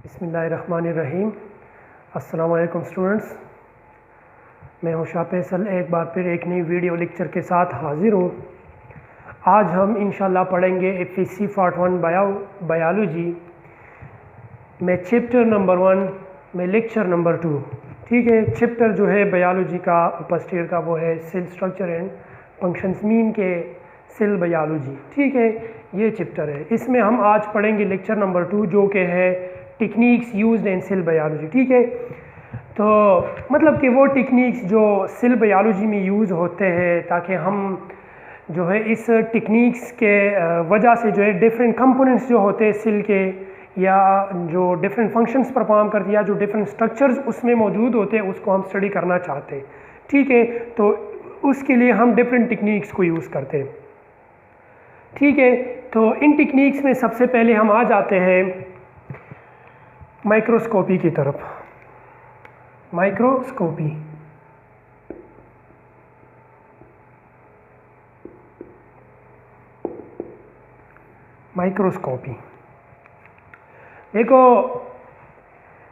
बिस्मिल्लाहिर्रहमानिर्रहीम। अस्सलाम वालेकुम स्टूडेंट्स, मैं हूं शाह फैसल एक बार फिर एक नई वीडियो लेक्चर के साथ हाज़िर हूं। आज हम इंशाल्लाह पढ़ेंगे एफएससी पार्ट 1 बायोलॉजी में चैप्टर नंबर 1 में लेक्चर नंबर 2। ठीक है, चैप्टर जो है बायोलॉजी का फर्स्ट ईयर का वो है cell structure and functions mean के सेल बायोलॉजी। ठीक है, ये चैप्टर है। इसमें हम आज पढ़ेंगे लेक्चर नंबर 2 जो कि है techniques used in cell biology. ठीक है, तो मतलब कि वो टेक्निक्स जो सेल बायोलॉजी में यूज़ होते हैं ताकि हम जो है इस टेक्निक्स के वजह से जो है डिफरेंट कंपोनेंट्स जो होते हैं सेल के या जो डिफरेंट फंक्शंस परफॉर्म करते हैं या जो डिफरेंट स्ट्रक्चर्स उसमें मौजूद होते हैं उसको हम स्टडी करना चाहते हैं। ठीक है, तो उसके लिए हम डिफरेंट टेक्निक्स को यूज़ करते हैं। ठीक है, तो इन टेक्निक्स में सबसे पहले हम आ जाते हैं माइक्रोस्कोपी की तरफ। माइक्रोस्कोपी देखो,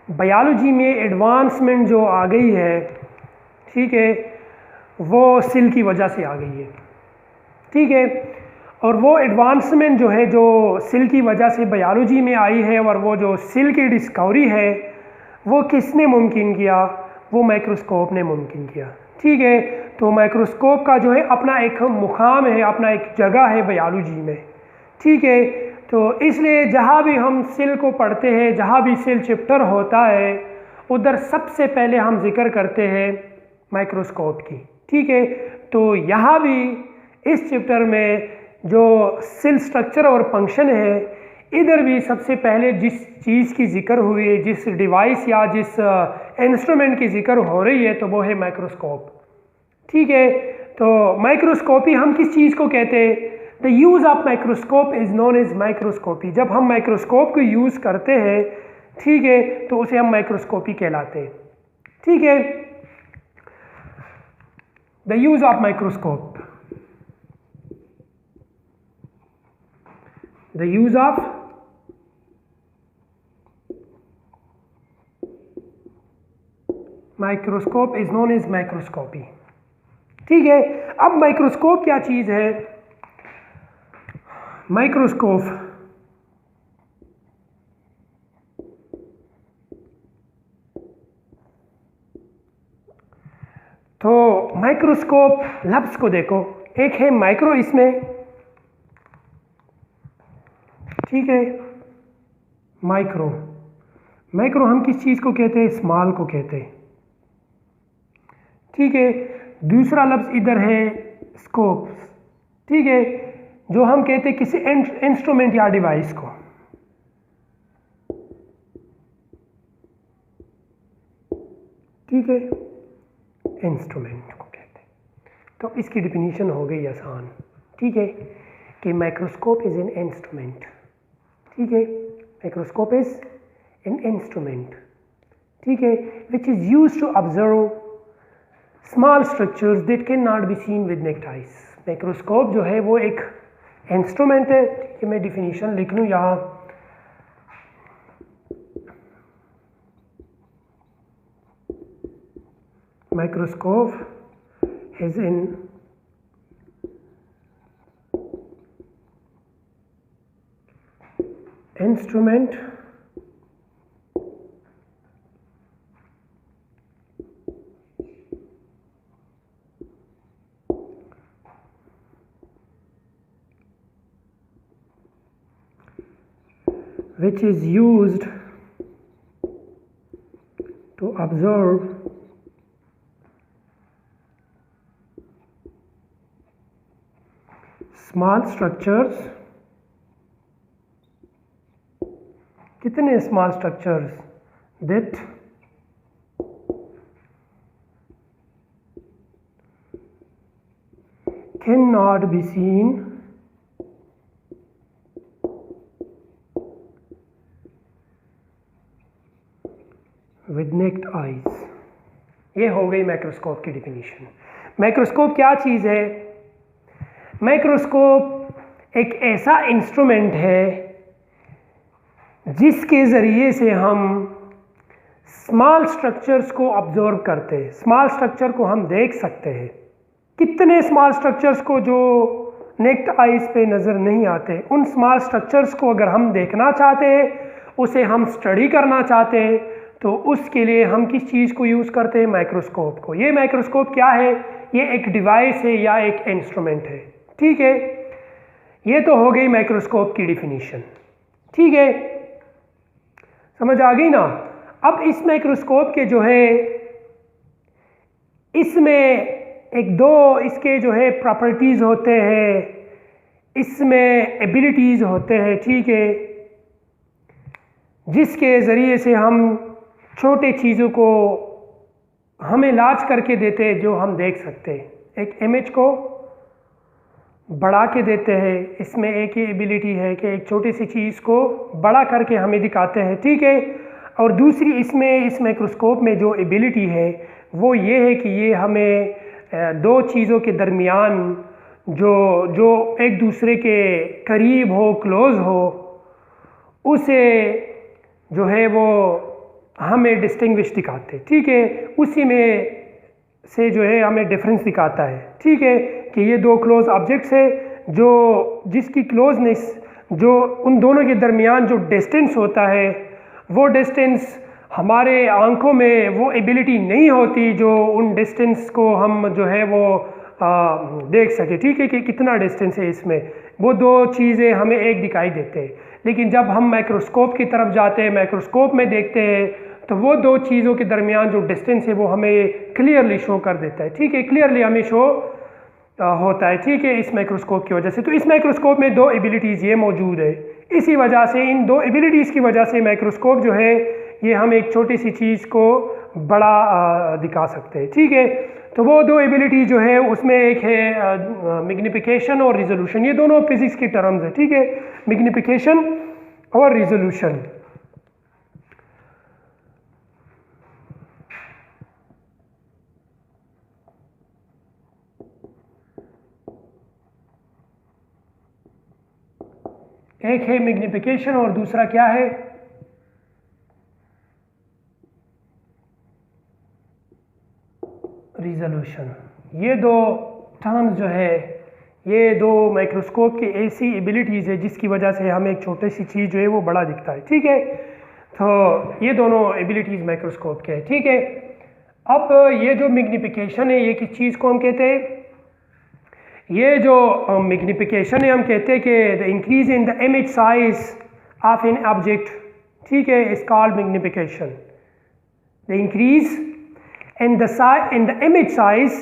बायोलॉजी में एडवांसमेंट जो आ गई है, ठीक है, वो सेल की वजह से आ गई है। ठीक है, और वो एडवांसमेंट जो है जो सेल की वजह से बायोलॉजी में आई है और वो जो सेल की डिस्कवरी है वो किसने मुमकिन किया? वो माइक्रोस्कोप ने मुमकिन किया। ठीक है, तो माइक्रोस्कोप का जो है अपना एक मुकाम है, अपना एक जगह है बायोलॉजी में। ठीक है, तो इसलिए जहाँ भी हम सेल को पढ़ते हैं, जहाँ भी सेल चैप्टर होता है उधर सबसे पहले हम जिक्र करते हैं माइक्रोस्कोप की। ठीक है, तो यहाँ भी इस चैप्टर में जो सेल स्ट्रक्चर और फंक्शन है इधर भी सबसे पहले जिस चीज़ की जिक्र हुई है, जिस डिवाइस या जिस इंस्ट्रूमेंट की जिक्र हो रही है तो वो है माइक्रोस्कोप। ठीक है, तो माइक्रोस्कोपी हम किस चीज़ को कहते हैं? The use of microscope is known as microscopy. जब हम माइक्रोस्कोप को यूज़ करते हैं, ठीक है, तो उसे हम माइक्रोस्कोपी कहलाते हैं। ठीक है, the use of microscope, the use of microscope is known as microscopy। ठीक है, अब माइक्रोस्कोप क्या चीज है? माइक्रोस्कोप तो माइक्रोस्कोप लफ्ज को देखो, एक है माइक्रो इसमें, ठीक है, माइक्रो हम किस चीज़ को कहते हैं? स्मॉल को कहते हैं। ठीक है, दूसरा लफ्ज़ इधर है स्कोप। ठीक है, जो हम कहते हैं किसी इंस्ट्रूमेंट या डिवाइस को। ठीक है, इंस्ट्रूमेंट को कहते हैं। तो इसकी डिफिनीशन हो गई आसान। ठीक है, कि माइक्रोस्कोप इज एन इंस्ट्रूमेंट। ठीक है, माइक्रोस्कोप इज एन इंस्ट्रूमेंट, ठीक है, which is use to observe small structures that can not be seen with naked eyes. Microscope जो है वो एक इंस्ट्रूमेंट है। ठीक है, मैं डिफिनीशन लिख लूँ यहाँ। Microscope is an instrument which is used to observe small structures। कितने small structures? That can not be seen with naked eyes. ये हो गई माइक्रोस्कोप की डिफिनीशन। माइक्रोस्कोप क्या चीज़ है? माइक्रोस्कोप एक ऐसा इंस्ट्रूमेंट है जिसके ज़रिए से हम स्मॉल स्ट्रक्चर्स को ऑब्जर्व करते हैं, स्मॉल स्ट्रक्चर को हम देख सकते हैं। कितने स्मॉल स्ट्रक्चर्स को जो नेक्ड आइज पे नज़र नहीं आते, उन स्मॉल स्ट्रक्चर्स को अगर हम देखना चाहते हैं, उसे हम स्टडी करना चाहते हैं, तो उसके लिए हम किस चीज़ को यूज़ करते हैं? माइक्रोस्कोप को। ये माइक्रोस्कोप क्या है? ये एक डिवाइस है या एक इंस्ट्रूमेंट है। ठीक है, ये तो हो गई माइक्रोस्कोप की डिफिनीशन। ठीक है, समझ आ गई ना। अब इस माइक्रोस्कोप के जो है, इसमें एक दो इसके जो है प्रॉपर्टीज़ होते हैं, इसमें एबिलिटीज़ होते हैं। ठीक है, जिसके ज़रिए से हम छोटे चीज़ों को हमें लार्ज करके देते हैं, जो हम देख सकते हैं। एक इमेज को बढ़ा के देते हैं, इसमें एक ही एबिलिटी है कि एक छोटी सी चीज़ को बड़ा करके हमें दिखाते हैं। ठीक है, और दूसरी इसमें इस माइक्रोस्कोप में जो एबिलिटी है वो ये है कि ये हमें दो चीज़ों के दरमियान जो एक दूसरे के करीब हो, क्लोज हो, उसे जो है वो हमें डिस्टिंग्विश दिखाते। ठीक है, उसी में से जो है हमें डिफरेंस दिखाता है। ठीक है, कि ये दो क्लोज ऑब्जेक्ट्स है, जो जिसकी क्लोजनेस, जो उन दोनों के दरमियान जो डिस्टेंस होता है, वो डिस्टेंस हमारे आंखों में वो एबिलिटी नहीं होती जो उन डिस्टेंस को हम जो है वो देख सके। ठीक है, कि कितना डिस्टेंस है इसमें, वो दो चीज़ें हमें एक दिखाई देते हैं। लेकिन जब हम माइक्रोस्कोप की तरफ जाते हैं, माइक्रोस्कोप में देखते हैं, तो वो दो चीज़ों के दरमियान जो डिस्टेंस है वो हमें क्लियरली शो कर देता है। ठीक है, क्लियरली हमें शो होता है। ठीक है, इस माइक्रोस्कोप की वजह से। तो इस माइक्रोस्कोप में दो एबिलिटीज़ ये मौजूद है। इसी वजह से, इन दो एबिलिटीज़ की वजह से माइक्रोस्कोप जो है ये हम एक छोटी सी चीज़ को बड़ा दिखा सकते हैं। ठीक है, तो वो दो एबिलिटी जो है उसमें एक है मैग्निफिकेशन और रिजोल्यूशन। ये दोनों फिजिक्स की टर्म्स है। ठीक है, मैग्निफिकेशन और रिजोल्यूशन। एक है मैग्निफिकेशन और दूसरा क्या है? रिजोल्यूशन। ये दो टर्म्स जो है, ये दो माइक्रोस्कोप की ऐसी एबिलिटीज़ है जिसकी वजह से हमें एक छोटी सी चीज़ जो है वो बड़ा दिखता है। ठीक है, तो ये दोनों एबिलिटीज़ माइक्रोस्कोप के हैं। ठीक है, अब ये जो मैग्निफिकेशन है, ये किस चीज़ को हम कहते हैं? ये जो मैग्निफिकेशन है, हम कहते हैं कि the increase in the image size of an object, ठीक है, is called magnification. The increase in the image size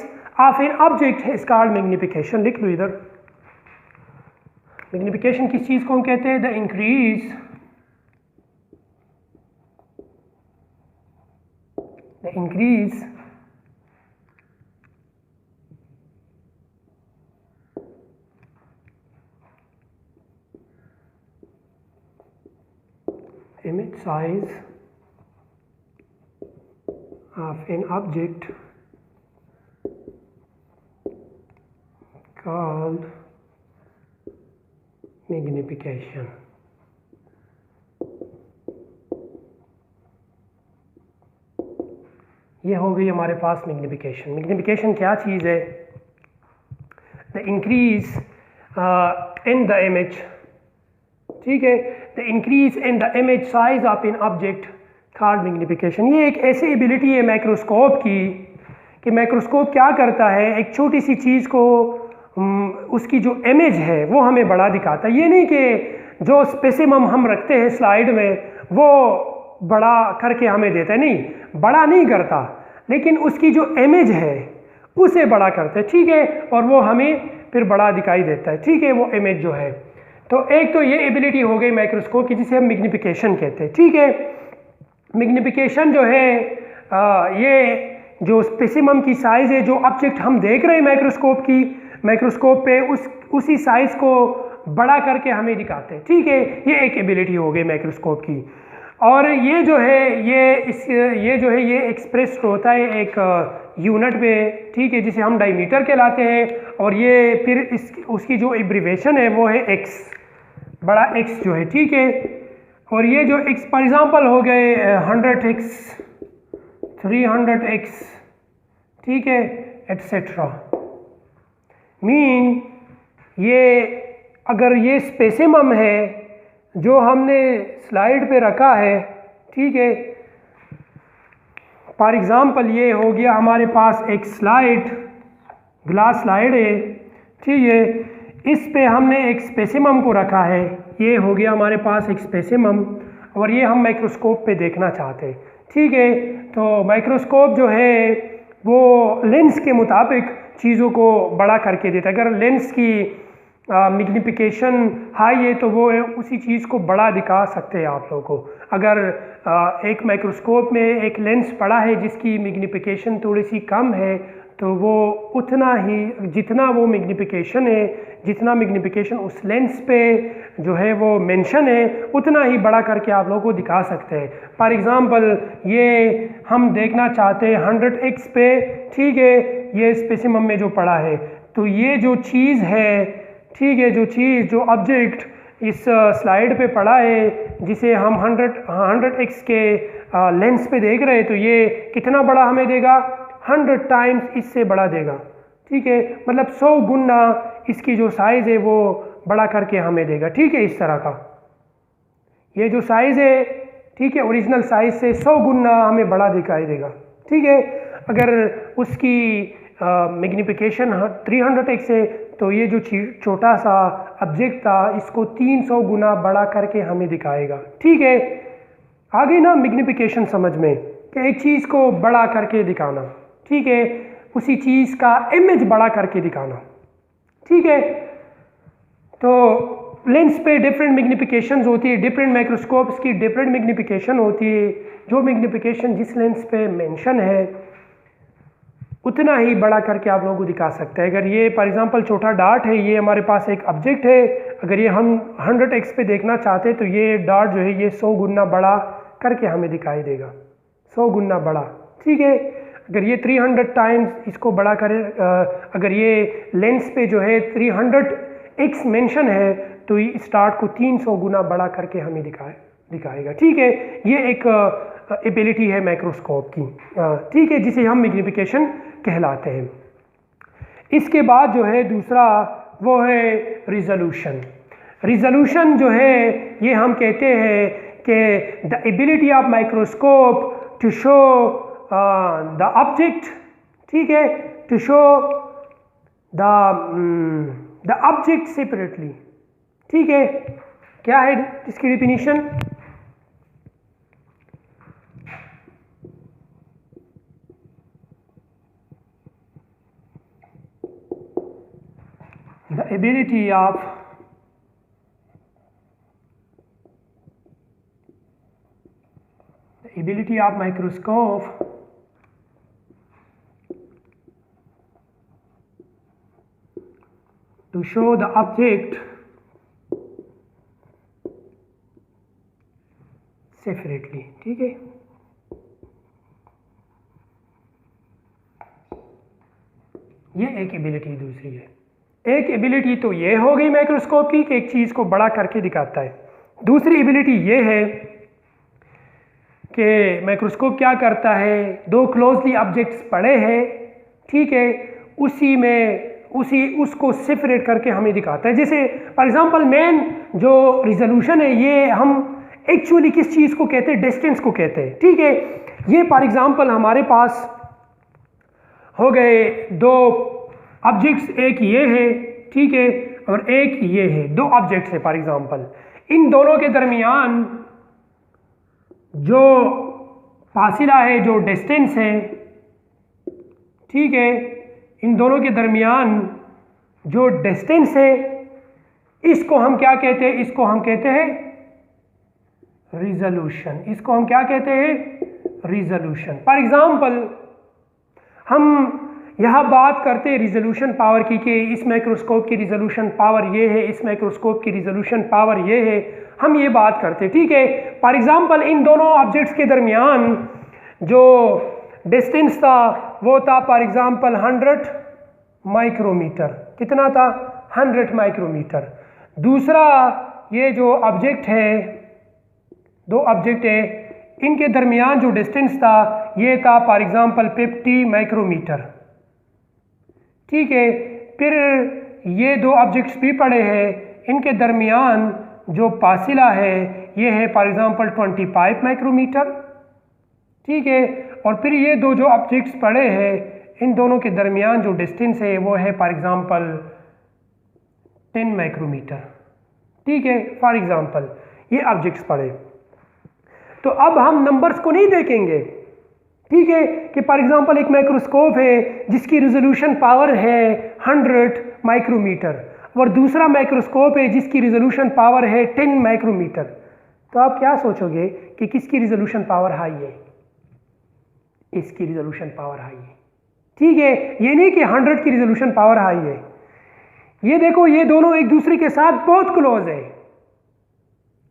of an object is called magnification. लिख लो इधर, मैग्निफिकेशन किस चीज़ को हम कहते हैं? The increase image size of an object called magnification. ये हो गई हमारे पास मैग्निफिकेशन। मैग्निफिकेशन क्या चीज़ है? The increase in the image, ठीक है, the increase in the image size of an object called magnification. ये एक ऐसी एबिलिटी है माइक्रोस्कोप की कि माइक्रोस्कोप क्या करता है, एक छोटी सी चीज़ को उसकी जो इमेज है वो हमें बड़ा दिखाता है। ये नहीं कि जो स्पेसिमम हम रखते हैं स्लाइड में वो बड़ा करके हमें देता है, नहीं, बड़ा नहीं करता, लेकिन उसकी जो इमेज है उसे बड़ा करता है। ठीक है, और वो हमें फिर बड़ा दिखाई देता है। ठीक है, वो इमेज जो है। तो एक तो ये एबिलिटी हो गई माइक्रोस्कोप की जिसे हम मैग्निफिकेशन कहते हैं। ठीक है, मैग्निफिकेशन जो है ये जो स्पेसिमम की साइज़ है, जो ऑब्जेक्ट हम देख रहे हैं माइक्रोस्कोप पे, उसी साइज़ को बड़ा करके हमें दिखाते हैं। ठीक है, ये एक एबिलिटी हो गई माइक्रोस्कोप की। और ये जो है ये एक्सप्रेस होता है एक यूनिट पे, ठीक है, जिसे हम डायमीटर कहलाते हैं। और ये फिर उसकी जो एब्रीवेशन है वो है एक्स, बड़ा एक्स जो है। ठीक है, और ये जो x फॉर एग्जांपल हो गए 100x 300x, ठीक है, एटसेट्रा। मीन ये अगर ये स्पेसिमम है जो हमने स्लाइड पे रखा है, ठीक है, फॉर एग्जांपल ये हो गया हमारे पास एक स्लाइड, ग्लास स्लाइड है, ठीक है, इस पे हमने एक स्पेसिमम को रखा है, ये हो गया हमारे पास एक स्पेसिमम, और ये हम माइक्रोस्कोप पे देखना चाहते हैं, ठीक है। तो माइक्रोस्कोप जो है वो लेंस के मुताबिक चीज़ों को बड़ा करके देता है। अगर लेंस की मैग्निफिकेशन हाई है तो वो उसी चीज़ को बड़ा दिखा सकते हैं आप लोगों को। अगर एक माइक्रोस्कोप में एक लेंस पड़ा है जिसकी मैग्निफिकेशन थोड़ी सी कम है तो वो उतना ही, जितना वो मैग्निफिकेशन है, जितना मैग्निफिकेशन उस लेंस पे जो है वो मेंशन है, उतना ही बड़ा करके आप लोगों को दिखा सकते हैं। फॉर एग्जांपल ये हम देखना चाहते हैं 100x पे, ठीक है, ये स्पेसिमम में जो पड़ा है, तो ये जो चीज़ है, ठीक है, जो चीज़, जो ऑब्जेक्ट इस स्लाइड पे पड़ा है जिसे हम 100x के लेंस पे देख रहे हैं, तो ये कितना बड़ा हमें देगा? 100 टाइम्स इससे बड़ा देगा, ठीक है, मतलब 100 गुना इसकी जो साइज़ है वो बड़ा करके हमें देगा, ठीक है। इस तरह का ये जो साइज़ है, ठीक है, ओरिजिनल साइज़ से 100 गुना हमें बड़ा दिखाई देगा, ठीक है। अगर उसकी मैग्निफिकेशन 300x है तो ये जो छोटा सा ऑब्जेक्ट था इसको 300 गुना बड़ा करके हमें दिखाएगा, ठीक है। आ गई ना मैग्निफिकेशन समझ में, कि एक चीज़ को बड़ा करके दिखाना, ठीक है, उसी चीज़ का इमेज बड़ा करके दिखाना, ठीक है। तो लेंस पे डिफरेंट मैग्निफिकेशंस होती है, डिफरेंट माइक्रोस्कोप्स की डिफरेंट मैग्निफिकेशन होती है। जो मैग्निफिकेशन जिस लेंस पे मेंशन है उतना ही बड़ा करके आप लोगों को दिखा सकते हैं। अगर ये फॉर एग्जांपल छोटा डार्ट है, ये हमारे पास एक ऑब्जेक्ट है, अगर ये हम 100x पे देखना चाहते हैं तो ये डार्ट जो है ये 100 गुना बड़ा करके हमें दिखाई देगा, 100 गुना बड़ा, ठीक है। अगर ये 300 टाइम्स इसको बड़ा करे, अगर ये लेंस पे जो है 300x मेंशन है तो इस डार्ट को 300 गुना बड़ा करके हमें दिखाएगा, ठीक है। ये एक एबिलिटी है माइक्रोस्कोप की, ठीक है, जिसे हम मैग्निफिकेशन कहलाते हैं। इसके बाद जो है दूसरा वो है रिजोल्यूशन। रिजोल्यूशन जो है ये हम कहते हैं कि the ability of microscope to show the object, ठीक है, to show the object separately, ठीक है। क्या है इसकी definition? The ability of microscope to show the object separately, ठीक है। ये एक एबिलिटी दूसरी है। एक एबिलिटी तो ये हो गई माइक्रोस्कोप की कि एक चीज़ को बड़ा करके दिखाता है। दूसरी एबिलिटी ये है कि माइक्रोस्कोप क्या करता है, दो क्लोजली ऑब्जेक्ट्स पड़े हैं, ठीक है, उसको सेपरेट करके हमें दिखाता है। जैसे फॉर एग्जांपल मेन जो रिजोल्यूशन है ये हम एक्चुअली किस चीज़ को कहते हैं? डिस्टेंस को कहते हैं, ठीक है। ये फॉर एग्जांपल हमारे पास हो गए दो ऑब्जेक्ट्स, एक ये है, ठीक है, और एक ये है, दो ऑब्जेक्ट्स है फॉर एग्जांपल। इन दोनों के दरमियान जो फासिला है, जो डिस्टेंस है, ठीक है, इन दोनों के दरमियान जो डिस्टेंस है इसको हम क्या कहते हैं? इसको हम कहते हैं रिजोल्यूशन। इसको हम क्या कहते हैं? रिजोल्यूशन। फॉर एग्जांपल हम यहाँ बात करते हैं रिजोल्यूशन पावर की कि इस माइक्रोस्कोप की रिजोल्यूशन पावर ये है, इस माइक्रोस्कोप की रिजोल्यूशन पावर ये है, हम ये बात करते हैं, ठीक है। फॉर एग्जांपल इन दोनों ऑब्जेक्ट्स के दरमियान जो डिस्टेंस था वो था फॉर एग्जांपल 100 माइक्रोमीटर। कितना था? 100 माइक्रोमीटर। दूसरा ये जो ऑब्जेक्ट है दो ऑब्जेक्ट है, इनके दरमियान जो डिस्टेंस था ये था फॉर एग्जांपल 50 माइक्रोमीटर। ठीक है, फिर ये दो ऑब्जेक्ट्स भी पड़े हैं, इनके दरमियान जो फासिला है ये है फॉर एग्जांपल 25 माइक्रोमीटर। ठीक है, और फिर ये दो जो ऑब्जेक्ट्स पड़े हैं इन दोनों के दरमियान जो डिस्टेंस है वो है फॉर एग्जांपल 10 माइक्रोमीटर। ठीक है, फॉर एग्जांपल ये ऑब्जेक्ट्स पड़े। तो अब हम नंबर्स को नहीं देखेंगे। ठीक है, कि फॉर एग्जांपल एक माइक्रोस्कोप है जिसकी रिजोल्यूशन पावर है 100 माइक्रोमीटर और दूसरा माइक्रोस्कोप है जिसकी रिजोल्यूशन पावर है 10 माइक्रोमीटर। तो आप क्या सोचोगे कि किसकी रिजोल्यूशन पावर हाई है? इसकी रिजोल्यूशन पावर हाई है। ठीक है, ये नहीं कि 100 की रिजोल्यूशन पावर हाई है। ये देखो, ये दोनों एक दूसरे के साथ बहुत क्लोज है।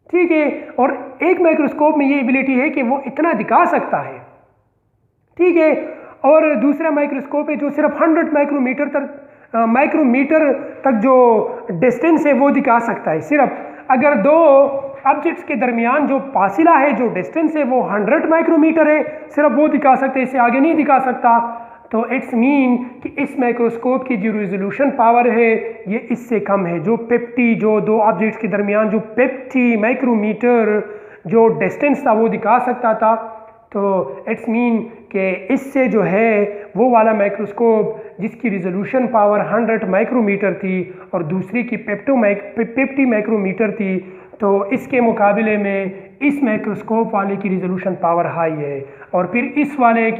ठीक है, और एक माइक्रोस्कोप में ये एबिलिटी है कि वो इतना दिखा सकता है। ठीक है, और दूसरा माइक्रोस्कोप है जो सिर्फ 100 माइक्रोमीटर तक जो डिस्टेंस है वो दिखा सकता है। सिर्फ अगर दो ऑब्जेक्ट्स के दरमियान जो फासिला है, जो डिस्टेंस है वो 100 माइक्रोमीटर है, सिर्फ वो दिखा सकते, इससे आगे नहीं दिखा सकता। तो इट्स मीन कि इस माइक्रोस्कोप की जो रिजोल्यूशन पावर है ये इससे कम है। जो 50, जो दो ऑब्जेक्ट्स के दरमियान जो 50 माइक्रोमीटर जो डिस्टेंस था वो दिखा सकता था, तो इट्स मीन कि इससे जो है वो वाला माइक्रोस्कोप जिसकी रिजोल्यूशन पावर 100 माइक्रोमीटर थी और दूसरी की 50 माइक्रोमीटर थी, तो इसके मुकाबले में इस माइक्रोस्कोप वाले की रिजोल्यूशन पावर हाई है। और फिर इस वाले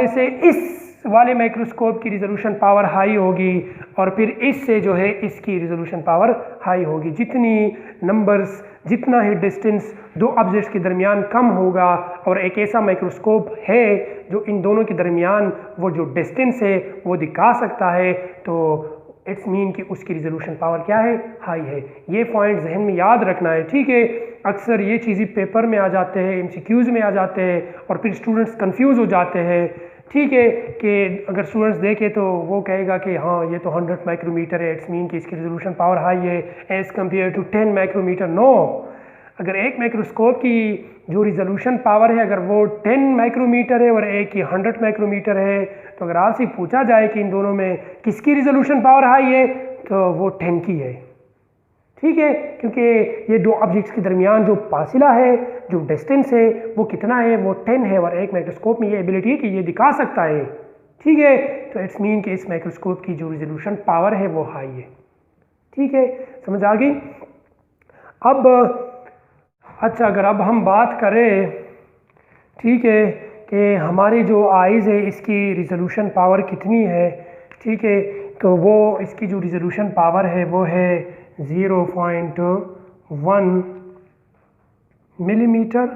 से इस वाले माइक्रोस्कोप की रिजोल्यूशन पावर हाई होगी और फिर इससे जो है इसकी रिजोल्यूशन पावर हाई होगी। जितनी नंबर्स, जितना ही डिस्टेंस दो ऑब्जेक्ट्स के दरमियान कम होगा और एक ऐसा माइक्रोस्कोप है जो इन दोनों के दरमियान वो जो डिस्टेंस है वो दिखा सकता है, तो इट्स मीन कि उसकी रिजोल्यूशन पावर क्या है? हाई है। ये पॉइंट जहन में याद रखना है। ठीक है, अक्सर ये चीज़ें पेपर में आ जाते हैं, एमसीक्यूज़ में आ जाते हैं और फिर स्टूडेंट्स कंफ्यूज हो जाते हैं। ठीक है, कि अगर स्टूडेंट्स देखे तो वो कहेगा कि हाँ ये तो 100 माइक्रोमीटर है, इट्स मीन कि इसकी रिजोल्यूशन पावर हाई है as compare to 10 micrometer. No, अगर एक माइक्रोस्कोप की जो रिजोल्यूशन पावर है अगर वो 10 माइक्रोमीटर है और एक की 100 माइक्रोमीटर है, तो अगर आपसे पूछा जाए कि इन दोनों में किसकी रिजोल्यूशन पावर हाई है तो वो 10 की है। ठीक है, क्योंकि ये दो ऑब्जेक्ट्स के दरमियान जो फासिला है, जो डिस्टेंस है वो कितना है? वो 10 है और एक माइक्रोस्कोप में ये एबिलिटी है कि ये दिखा सकता है। ठीक है, तो इट्स मीन कि इस माइक्रोस्कोप की जो रिजोल्यूशन पावर है वो हाई है। ठीक है, समझ आ गई? अब अच्छा, अगर अब हम बात करें, ठीक है, कि हमारी जो आइज़ है इसकी रिजोल्यूशन पावर कितनी है। ठीक है, तो वो इसकी जो रिजोल्यूशन पावर है वो है 0.1 मिलीमीटर।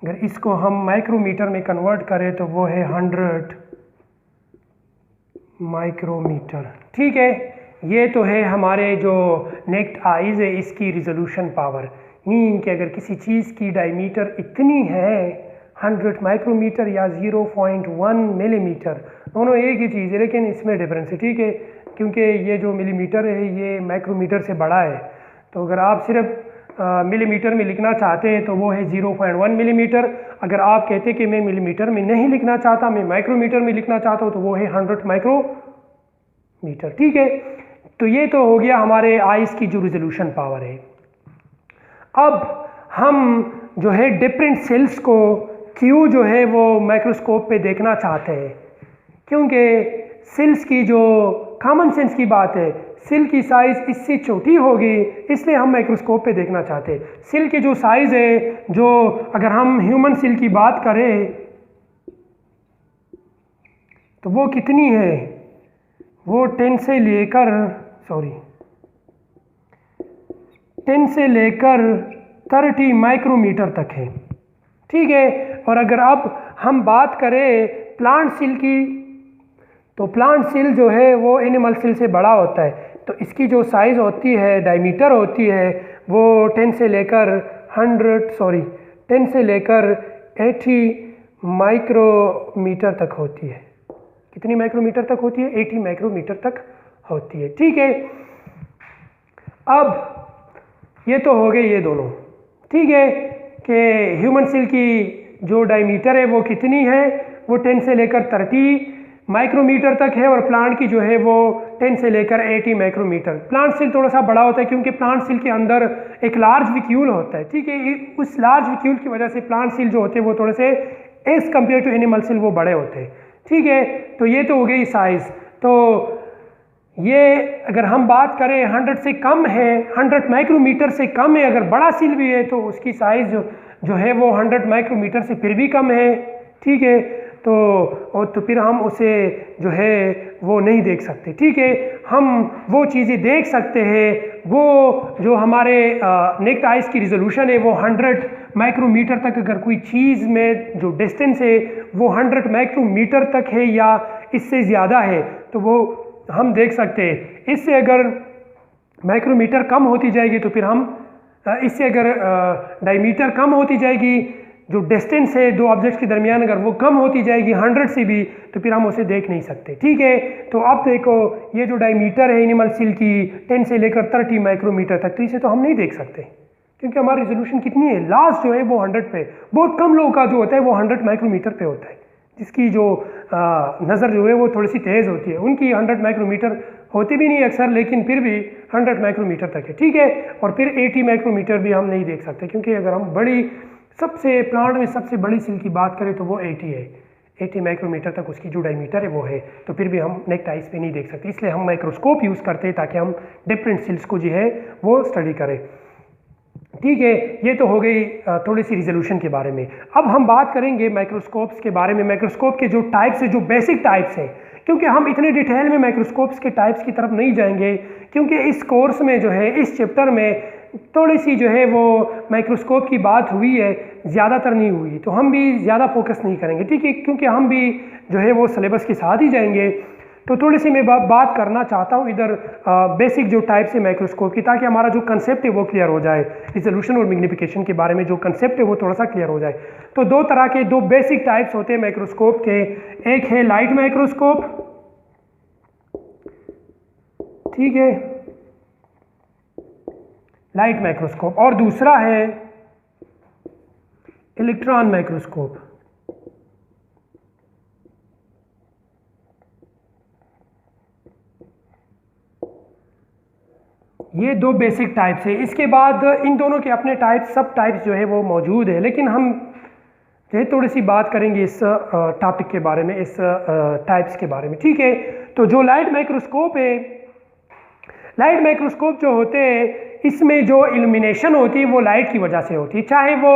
अगर इसको हम माइक्रोमीटर में कन्वर्ट करें तो वो है 100 माइक्रोमीटर। ठीक है, ये तो है हमारे जो नेक्ड आइज़ है इसकी रिजोल्यूशन पावर। मीन कि अगर किसी चीज़ की डायमीटर इतनी है 100 माइक्रोमीटर या 0.1 मिलीमीटर, दोनों एक ही चीज़ है लेकिन इसमें डिफरेंस है। ठीक है, क्योंकि ये जो मिलीमीटर है ये माइक्रोमीटर से बड़ा है, तो अगर आप सिर्फ मिलीमीटर में लिखना चाहते हैं तो वो है 0.1 मिलीमीटर। अगर आप कहते कि मैं मिलीमीटर में नहीं लिखना चाहता, मैं माइक्रोमीटर में लिखना चाहता हूँ, तो वो है 100 माइक्रोमीटर। ठीक है, तो ये तो हो गया हमारे आइज़ की जो रिजोल्यूशन पावर है। अब हम जो है डिफरेंट सेल्स को क्यों जो है वो माइक्रोस्कोप पे देखना चाहते हैं, क्योंकि सेल्स की जो कॉमन सेंस की बात है, सेल की साइज़ इससे छोटी होगी इसलिए हम माइक्रोस्कोप पे देखना चाहते हैं। सेल की जो साइज़ है, जो अगर हम ह्यूमन सेल की बात करें तो वो कितनी है? वो 10 से लेकर 30 माइक्रोमीटर तक है। ठीक है, और अगर अब हम बात करें प्लांट सेल की, तो प्लांट सेल जो है वो एनिमल सेल से बड़ा होता है, तो इसकी जो साइज़ होती है, डायमीटर होती है, वो 10 से लेकर 80 माइक्रोमीटर तक होती है। कितनी माइक्रोमीटर तक होती है? 80 माइक्रोमीटर तक होती है। ठीक है, अब ये तो हो गए ये दोनों, ठीक है, कि ह्यूमन सेल की जो डायमीटर है वो कितनी है, वो 10 से लेकर 30 माइक्रोमीटर तक है, और प्लांट की जो है वो 10 से लेकर 80 माइक्रोमीटर। प्लांट सेल थोड़ा सा बड़ा होता है क्योंकि प्लांट सेल के अंदर एक लार्ज विक्यूल होता है, ठीक है। उस लार्ज विक्यूल की वजह से प्लांट सेल जो होते हैं वो थोड़े से as compare to animal cell वो बड़े होते हैं, ठीक है। तो ये तो हो गई साइज। तो ये अगर हम बात करें 100 से कम है, 100 माइक्रोमीटर से कम है, अगर बड़ा सील भी है तो उसकी साइज जो है वो 100 माइक्रोमीटर से फिर भी कम है, ठीक है। तो फिर हम उसे जो है वो नहीं देख सकते, ठीक है। हम वो चीज़ें देख सकते हैं वो जो हमारे नेक्ड आइज की रिजोल्यूशन है वो 100 माइक्रोमीटर तक, अगर कोई चीज़ में जो डिस्टेंस है वो 100 माइक्रोमीटर तक है या इससे ज़्यादा है तो वो हम देख सकते हैं। इससे अगर माइक्रोमीटर कम होती जाएगी तो फिर हम इससे अगर डायमीटर कम होती जाएगी, जो डिस्टेंस है दो ऑब्जेक्ट्स के दरमियान अगर वो कम होती जाएगी 100 से भी, तो फिर हम उसे देख नहीं सकते, ठीक है। तो अब देखो ये जो डायमीटर है एनिमल सेल की 10 से लेकर 30 माइक्रोमीटर तक, तो इसे तो हम नहीं देख सकते क्योंकि हमारी रिजोल्यूशन कितनी है, लास्ट जो है वो 100 पे। बहुत कम लोगों का जो होता है वो 100 माइक्रोमीटर पे होता है, जिसकी जो नज़र जो है वो थोड़ी सी तेज़ होती है, उनकी 100 माइक्रोमीटर होती भी नहीं अक्सर, लेकिन फिर भी 100 माइक्रोमीटर तक है, ठीक है। और फिर 80 माइक्रोमीटर भी हम नहीं देख सकते क्योंकि अगर हम बड़ी सबसे प्लांट में सबसे बड़ी सेल की बात करें तो वो 80 है, 80 माइक्रोमीटर तक उसकी जो डायमीटर है वो है, तो फिर भी हम नेक्ड आइज पे नहीं देख सकते। इसलिए हम माइक्रोस्कोप यूज़ करते हैं ताकि हम डिफरेंट सेल्स को जो है वो स्टडी करें, ठीक है। ये तो हो गई थोड़ी सी रिजोल्यूशन के बारे में। अब हम बात करेंगे माइक्रोस्कोप्स के बारे में, माइक्रोस्कोप के जो टाइप्स है, जो बेसिक टाइप्स हैं, क्योंकि हम इतने डिटेल में माइक्रोस्कोप्स के टाइप्स की तरफ नहीं जाएंगे क्योंकि इस कोर्स में जो है इस चैप्टर में थोड़ी सी जो है वो माइक्रोस्कोप की बात हुई है, ज़्यादातर नहीं हुई, तो हम भी ज़्यादा फोकस नहीं करेंगे, ठीक है, क्योंकि हम भी जो है वो सिलेबस के साथ ही जाएंगे। तो थोड़ी सी मैं बात करना चाहता हूँ इधर बेसिक जो टाइप्स है माइक्रोस्कोप की, ताकि हमारा जो कंसेप्ट है वो क्लियर हो जाए, रिजोल्यूशन और मैग्नीफिकेशन के बारे में जो कंसेप्ट है वो थोड़ा सा क्लियर हो जाए। तो दो तरह के दो बेसिक टाइप्स होते हैं माइक्रोस्कोप के, एक है लाइट माइक्रोस्कोप, ठीक है, लाइट माइक्रोस्कोप, और दूसरा है इलेक्ट्रॉन माइक्रोस्कोप। ये दो बेसिक टाइप्स है। इसके बाद इन दोनों के अपने टाइप्स सब टाइप्स जो है वो मौजूद है, लेकिन हम जो है थोड़ी सी बात करेंगे इस टॉपिक के बारे में, इस टाइप्स के बारे में, ठीक है। तो जो लाइट माइक्रोस्कोप है, लाइट माइक्रोस्कोप जो होते हैं इसमें जो इल्यूमिनेशन होती है वो लाइट की वजह से होती है, चाहे वो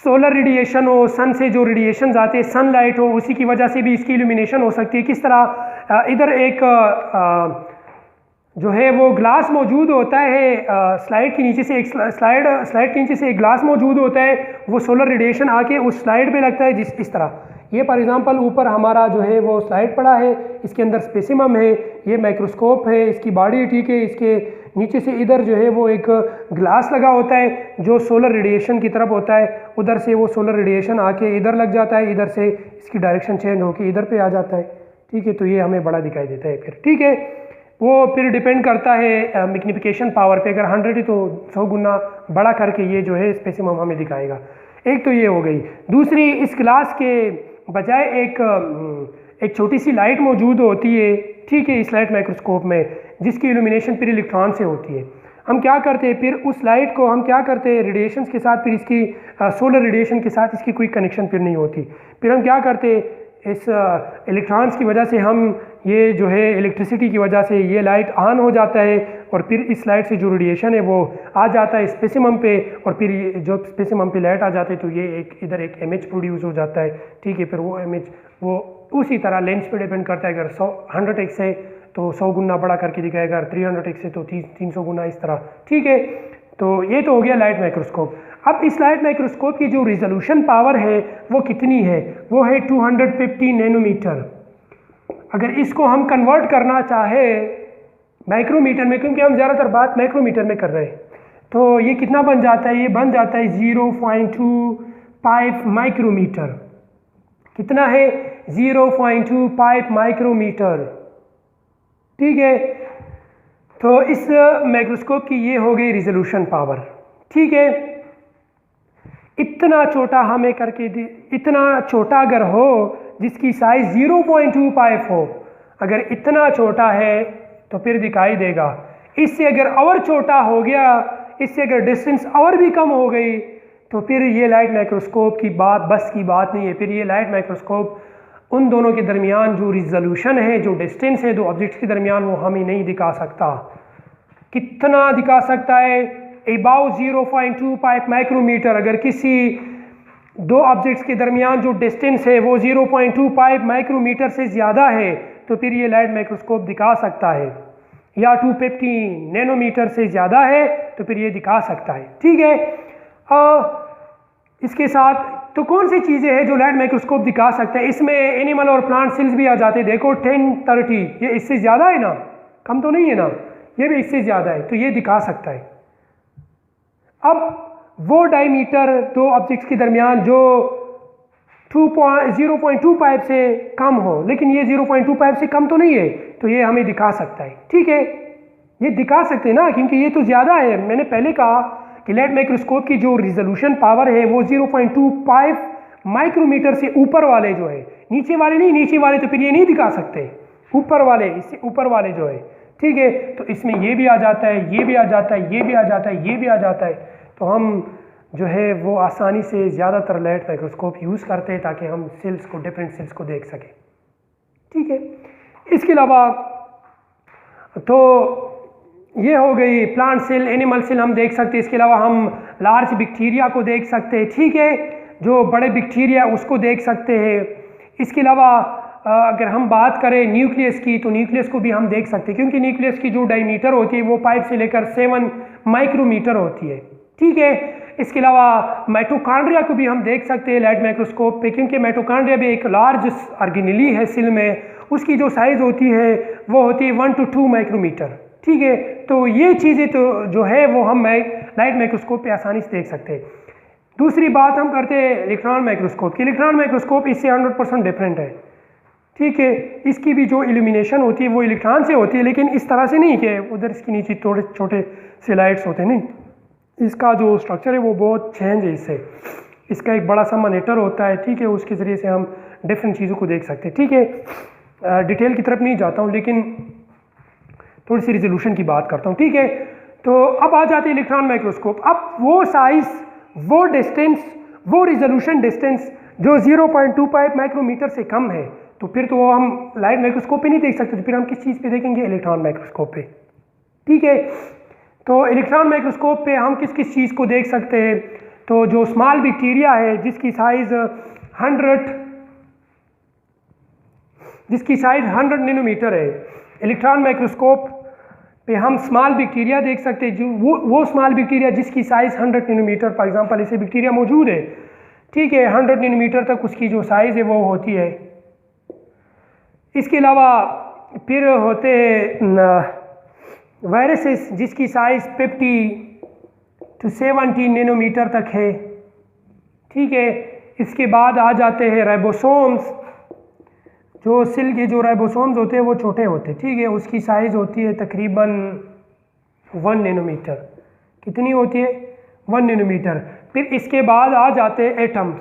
सोलर रेडिएशन हो, सन से जो रेडिएशन आते हैं, सनलाइट हो, उसी की वजह से भी इसकी इल्यूमिनेशन हो सकती है। किस तरह इधर एक जो है वो ग्लास मौजूद होता है, स्लाइड के नीचे से एक स्लाइड के नीचे से एक ग्लास मौजूद होता है, वो सोलर रेडिएशन आके उस स्लाइड पे लगता है, इस तरह। ये फॉर एग्जांपल ऊपर हमारा जो है वो स्लाइड पड़ा है, इसके अंदर स्पेसिमम है, ये माइक्रोस्कोप है, इसकी बॉडी, ठीक है, इसके नीचे से इधर जो है वो एक ग्लास लगा होता है जो सोलर रेडिएशन की तरफ होता है, उधर से वो सोलर रेडिएशन आके इधर लग जाता है, इधर से इसकी डायरेक्शन चेंज होके इधर पे आ जाता है, ठीक है। तो ये हमें बड़ा दिखाई देता है फिर, ठीक है। वो फिर डिपेंड करता है मैग्नीफिकेशन पावर पे, अगर 100 है तो 100 गुना बड़ा करके ये जो है स्पेसिमम हमें दिखाएगा। एक तो ये हो गई। दूसरी, इस ग्लास के बजाय एक छोटी सी लाइट मौजूद होती है, ठीक है, इस लाइट माइक्रोस्कोप में, जिसकी इल्यूमिनेशन फिर इलेक्ट्रॉन से होती है। हम क्या करते हैं, फिर उस लाइट को हम क्या करते हैं, रेडिएशन के साथ, फिर इसकी सोलर रेडिएशन के साथ इसकी कोई कनेक्शन फिर नहीं होती। फिर हम क्या करते हैं, इस इलेक्ट्रॉन्स की वजह से हम ये जो है इलेक्ट्रिसिटी की वजह से ये लाइट ऑन हो जाता है, और फिर इस लाइट से जो रेडिएशन है वो आ जाता है स्पेसिमम पे, और फिर ये जो स्पेसिमम पे लाइट आ जाती है तो ये एक इधर एक इमेज प्रोड्यूस हो जाता है, ठीक है। फिर वो इमेज वो उसी तरह लेंस पे डिपेंड करता है, अगर 100x है तो 100 गुना बड़ा करके दिखाएगा, अगर 300x है तो 300 गुना, इस तरह, ठीक है। तो ये तो हो गया लाइट माइक्रोस्कोप। अब इस लाइट माइक्रोस्कोप की जो रिजोल्यूशन पावर है वो कितनी है, वो है 250 नैनोमीटर। अगर इसको हम कन्वर्ट करना चाहे माइक्रोमीटर में, क्योंकि हम ज़्यादातर बात माइक्रोमीटर में कर रहे हैं, तो ये कितना बन जाता है, ये बन जाता है 0.25 माइक्रोमीटर। कितना है, 0.25 माइक्रोमीटर, ठीक है। तो इस माइक्रोस्कोप की ये हो गई रिजोल्यूशन पावर। ठीक है, इतना छोटा हमें करके इतना छोटा अगर हो जिसकी साइज 0.25 हो, अगर इतना छोटा है तो फिर दिखाई देगा। इससे अगर और छोटा हो गया, इससे अगर डिस्टेंस और भी कम हो गई तो फिर ये लाइट माइक्रोस्कोप की बात बस की बात नहीं है। फिर ये लाइट माइक्रोस्कोप उन दोनों के दरमियान जो रिजोल्यूशन है, जो डिस्टेंस है दो ऑब्जेक्ट्स के दरमियान, वो हमें नहीं दिखा सकता। कितना दिखा सकता है? About 0.25 micrometer. अगर किसी दो ऑब्जेक्ट्स के दरमियान जो डिस्टेंस है वो 0.25 माइक्रोमीटर से ज़्यादा है तो फिर ये लाइट माइक्रोस्कोप दिखा सकता है, या 250 नैनोमीटर से ज़्यादा है तो फिर ये दिखा सकता है। ठीक है, इसके साथ तो कौन सी चीज़ें हैं जो लाइट माइक्रोस्कोप दिखा सकते हैं? इसमें एनिमल और प्लांट सेल्स भी आ जाते हैं। देखो 1030, ये इससे ज़्यादा है ना, कम तो नहीं है ना, ये भी इससे ज़्यादा है तो ये दिखा सकता है। अब वो डायमीटर दो ऑब्जेक्ट्स के दरमियान जो 0.25 से कम हो, लेकिन ये 0.25 से कम तो नहीं है तो ये हमें दिखा सकता है। ठीक है, ये दिखा सकते हैं ना, क्योंकि ये तो ज़्यादा है। मैंने पहले कहा कि लाइट माइक्रोस्कोप की जो रिजोल्यूशन पावर है वो 0.25 माइक्रोमीटर से ऊपर वाले जो है, नीचे वाले नहीं, नीचे वाले तो फिर ये नहीं दिखा सकते, ऊपर वाले, इससे ऊपर वाले जो है। ठीक है, तो इसमें ये भी आ जाता है, ये भी आ जाता है, ये भी आ जाता है, ये भी आ जाता है, तो हम जो है वो आसानी से ज़्यादातर लाइट माइक्रोस्कोप यूज़ करते हैं ताकि हम सेल्स को, डिफरेंट सेल्स को देख सकें। ठीक है, इसके अलावा तो ये हो गई प्लांट सेल, एनिमल सेल हम देख सकते हैं। इसके अलावा हम लार्ज बैक्टीरिया को देख सकते हैं। ठीक है, जो बड़े बैक्टीरिया उसको देख सकते हैं। इसके अलावा अगर हम बात करें न्यूक्लियस की तो न्यूक्लियस को भी हम देख सकते हैं, क्योंकि न्यूक्लियस की जो डायमीटर होती है वो 5 से लेकर 7 माइक्रोमीटर होती है। ठीक है, इसके अलावा माइटोकॉन्ड्रिया को भी हम देख सकते हैं लाइट माइक्रोस्कोप पे, क्योंकि माइटोकॉन्ड्रिया भी एक लार्ज ऑर्गेनेली है सेल में, उसकी जो साइज़ होती है वो होती है 1 to 2 माइक्रोमीटर। ठीक है, तो ये चीज़ें तो जो है वो हम लाइट माइक्रोस्कोप पे आसानी से देख सकते हैं। दूसरी बात हम करते हैं इलेक्ट्रॉन माइक्रोस्कोप की। इलेक्ट्रॉन माइक्रोस्कोप इससे 100% डिफरेंट है। ठीक है, इसकी भी जो इल्यूमिनेशन होती है वो इलेक्ट्रॉन से होती है, लेकिन इस तरह से नहीं कि उधर इसके नीचे थोड़े छोटे से लाइट्स होते हैं, नहीं, इसका जो स्ट्रक्चर है वो बहुत चेंज है इससे। इसका एक बड़ा सा मॉनिटर होता है। ठीक है, उसके ज़रिए से हम डिफरेंट चीज़ों को देख सकते हैं। ठीक है, डिटेल की तरफ नहीं जाता हूँ, लेकिन थोड़ी सी रिजोल्यूशन की बात करता हूँ। ठीक है, तो अब आ जाते हैं इलेक्ट्रॉन माइक्रोस्कोप। अब वो साइज़, वो डिस्टेंस, वो रिजोल्यूशन डिस्टेंस जो 0.25 माइक्रोमीटर से कम है तो फिर तो वो हम लाइट माइक्रोस्कोप पे नहीं देख सकते, तो फिर हम किस चीज़ पे देखेंगे? इलेक्ट्रॉन माइक्रोस्कोप पे। ठीक है, तो इलेक्ट्रॉन माइक्रोस्कोप पे हम किस किस चीज़ को देख सकते हैं? तो जो स्मॉल बैक्टीरिया है जिसकी साइज़ 100 नैनोमीटर है, इलेक्ट्रॉन माइक्रोस्कोप पे हम स्मॉल बैक्टीरिया देख सकते हैं, जो वो स्मॉल बैक्टीरिया जिसकी साइज़ 100 नैनोमीटर, फॉर एग्जांपल ऐसे बैक्टीरिया मौजूद है। ठीक है, 100 नैनोमीटर तक उसकी जो साइज़ है वो होती है। इसके अलावा फिर होते वायरसेस जिसकी साइज़ 50 to 70 नैनोमीटर तक है। ठीक है, इसके बाद आ जाते हैं राइबोसोम्स। जो सेल के जो राइबोसोम्स होते हैं वो छोटे होते हैं। ठीक है, उसकी साइज़ होती है तकरीबन 1 नैनोमीटर। कितनी होती है? 1 नैनोमीटर। फिर इसके बाद आ जाते हैं एटम्स।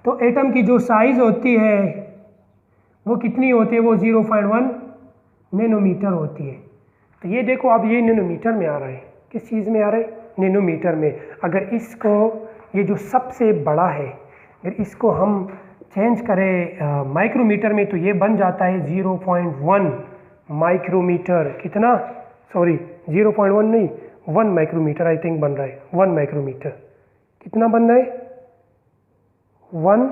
तो एटम की जो साइज़ होती है वो कितनी होती है? वो 0.1 नैनोमीटर होती है। तो ये देखो, अब ये नैनोमीटर में आ रहा है। किस चीज़ में आ रहा है? नैनोमीटर में। अगर इसको, ये जो सबसे बड़ा है, अगर इसको हम चेंज करें माइक्रोमीटर में तो ये बन जाता है 0.1 माइक्रोमीटर। कितना? सॉरी, 0.1 नहीं, 1 माइक्रोमीटर आई थिंक बन रहा है। 1 माइक्रोमीटर कितना बन रहा है? 1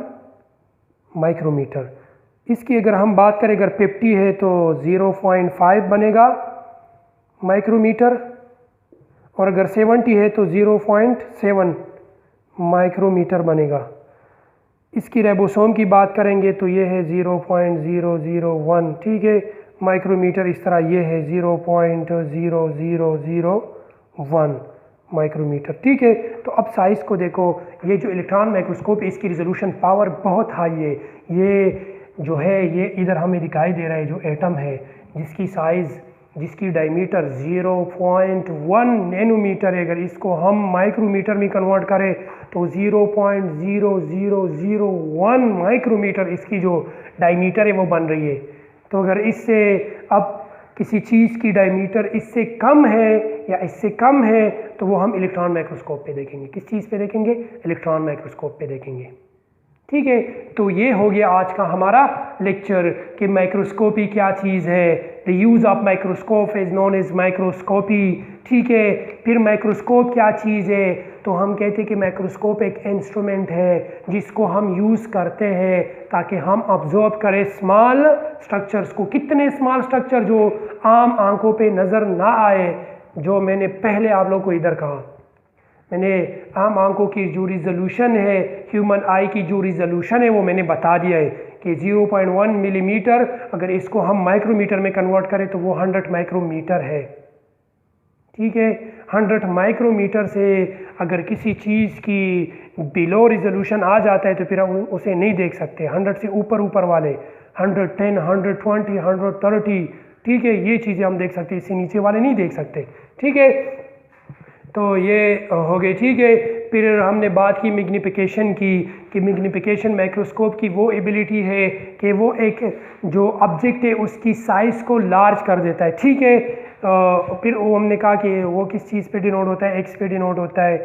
माइक्रोमीटर। इसकी अगर हम बात करें, अगर 50 है तो 0.5 बनेगा माइक्रोमीटर, और अगर 70 है तो 0.7 माइक्रोमीटर बनेगा। इसकी राइबोसोम की बात करेंगे तो ये है 0.001। ठीक है, माइक्रोमीटर। इस तरह ये है 0.0001 माइक्रोमीटर। ठीक है, तो अब साइज़ को देखो। ये जो इलेक्ट्रॉन माइक्रोस्कोप है इसकी रिजोल्यूशन पावर बहुत हाई है। ये जो है ये इधर हमें दिखाई दे रहा है, जो एटम है जिसकी साइज़ जिसकी डायमीटर 0.1 नैनोमीटर है। अगर इसको हम माइक्रोमीटर में कन्वर्ट करें तो 0.0001 माइक्रोमीटर इसकी जो डायमीटर है वो बन रही है। तो अगर इससे अब किसी चीज़ की डायमीटर इससे कम है या इससे कम है तो वो हम इलेक्ट्रॉन माइक्रोस्कोप पे देखेंगे। किस चीज़ पे देखेंगे? इलेक्ट्रॉन माइक्रोस्कोप पे देखेंगे। ठीक है, तो ये हो गया आज का हमारा लेक्चर कि माइक्रोस्कोपी क्या चीज़ है। The use of microscope is known as microscopy. ठीक है, फिर माइक्रोस्कोप क्या चीज़ है? तो हम कहते हैं कि माइक्रोस्कोप एक इंस्ट्रूमेंट है जिसको हम यूज़ करते हैं ताकि हम ऑब्जर्व करें स्मॉल स्ट्रक्चर्स को। कितने स्मॉल स्ट्रक्चर जो आम आंखों पे नज़र ना आए, जो मैंने पहले आप लोग को इधर कहा। मैंने आम आंखों की जो रिजोल्यूशन है, ह्यूमन आई की जो रिजोल्यूशन है वो मैंने बता दिया है कि 0.1 मिलीमीटर, अगर इसको हम माइक्रोमीटर में कन्वर्ट करें तो वो 100 माइक्रोमीटर है। ठीक है, 100 माइक्रोमीटर से अगर किसी चीज़ की बिलो रिजोल्यूशन आ जाता है तो फिर हम उसे नहीं देख सकते। 100 से ऊपर वाले 110, 120, 130, ठीक है, ये चीज़ें हम देख सकते हैं, इससे नीचे वाले नहीं देख सकते। ठीक है, तो ये हो गई। ठीक है, फिर हमने बात की मैग्नीफिकेशन की कि मैग्नीफिकेशन माइक्रोस्कोप की वो एबिलिटी है कि वो एक जो ऑब्जेक्ट है उसकी साइज़ को लार्ज कर देता है। ठीक है, फिर वो हमने कहा कि वो किस चीज़ पे डिनोट होता है? एक्स पे डिनोट होता है।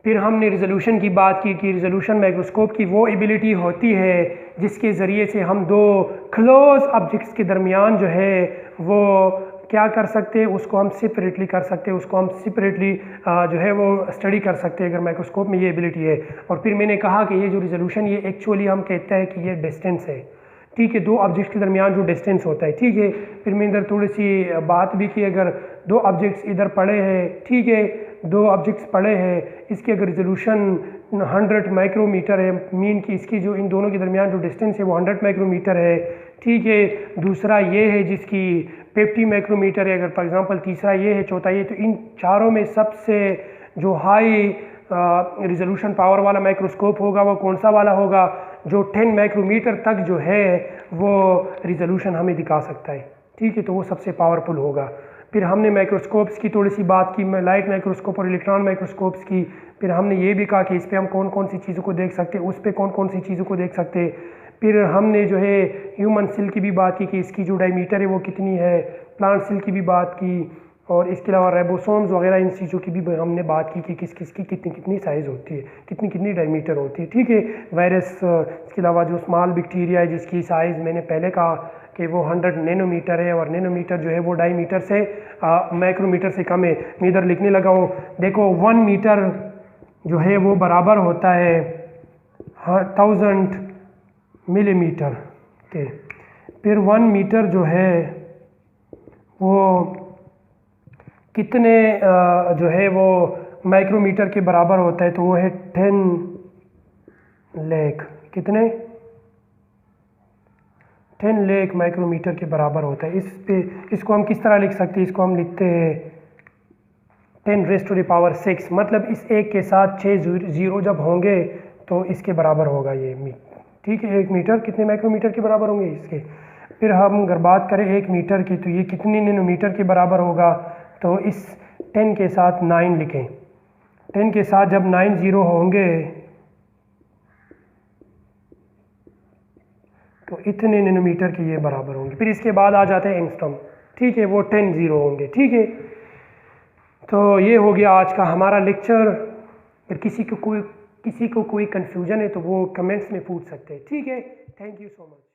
फिर हमने रिजोल्यूशन की बात की कि रिजोल्यूशन माइक्रोस्कोप की वो एबिलिटी होती है जिसके ज़रिए से हम दो क्लोज ऑब्जेक्ट्स के दरमियान जो है वो क्या कर सकते हैं, उसको हम सेपरेटली कर सकते हैं, उसको हम सेपरेटली जो है वो स्टडी कर सकते हैं अगर माइक्रोस्कोप में ये एबिलिटी है। और फिर मैंने कहा कि ये जो रिजोल्यूशन ये एक्चुअली हम कहते हैं कि ये डिस्टेंस है। ठीक है, दो ऑब्जेक्ट्स के दरमियान जो डिस्टेंस होता है। ठीक है, फिर मैं इधर थोड़ी सी बात भी की, अगर दो ऑब्जेक्ट्स इधर पड़े हैं, ठीक है, दो ऑब्जेक्ट्स पड़े हैं, इसकी अगर रिजोल्यूशन 100 माइक्रोमीटर है, मीन कि इसकी जो इन दोनों के दरमियान जो डिस्टेंस है वो 100 माइक्रोमीटर है। ठीक है, दूसरा ये है जिसकी 50 माइक्रोमीटर है, अगर फॉर एग्जांपल तीसरा ये है, चौथा ये, तो इन चारों में सबसे जो हाई रिजोल्यूशन पावर वाला माइक्रोस्कोप होगा वो कौन सा वाला होगा? जो 10 माइक्रोमीटर तक जो है वो रिजोल्यूशन हमें दिखा सकता है। ठीक है, तो वो सबसे पावरफुल होगा। फिर हमने माइक्रोस्कोप्स की थोड़ी सी बात की, लाइट माइक्रोस्कोप और इलेक्ट्रॉन माइक्रोस्कोप्स की। फिर हमने ये भी कहा कि इस पर हम कौन कौन सी चीज़ों को देख सकते हैं, उस पर कौन कौन सी चीज़ों को देख सकते हैं। फिर हमने जो है ह्यूमन सेल की भी बात की कि इसकी जो डायमीटर है वो कितनी है, प्लांट सेल की भी बात की, और इसके अलावा राइबोसोम्स वगैरह इन चीज़ों की भी हमने बात की कि किस किस की कितनी कितनी साइज़ होती है, कितनी कितनी डायमीटर होती है। ठीक है, वायरस, इसके अलावा जो स्मॉल बैक्टीरिया है जिसकी साइज़ मैंने पहले कहा कि वो 100 नैनोमीटर है, और नैनोमीटर जो है वो डायमीटर से माइक्रोमीटर से कम है। मैं इधर लिखने लगा हूँ, देखो 1 मीटर जो है वो बराबर होता है 1000 मिलीमीटर के। फिर 1 मीटर जो है वो कितने जो है वो माइक्रोमीटर के बराबर होता है? तो वो है 10 लाख। कितने? 10 लाख माइक्रोमीटर के बराबर होता है। इस पे इसको हम किस तरह लिख सकते हैं? इसको हम लिखते हैं 10⁻⁶, मतलब इस एक के साथ 6 जीरो जब होंगे तो इसके बराबर होगा ये। ठीक है, 1 मीटर कितने माइक्रोमीटर के बराबर होंगे इसके। फिर हम अगर बात करें 1 मीटर की तो ये कितने नैनोमीटर के बराबर होगा? तो इस 10 के साथ 9 लिखें। 10 के साथ जब 9 जीरो होंगे तो इतने नैनोमीटर के ये बराबर होंगे। फिर इसके बाद आ जाते हैं एंगस्ट्रॉम। ठीक है, वो 10 जीरो होंगे। ठीक है, तो ये हो गया आज का हमारा लेक्चर। अगर किसी को कोई कन्फ्यूजन है तो वो कमेंट्स में पूछ सकते हैं। ठीक है, थैंक यू सो मच।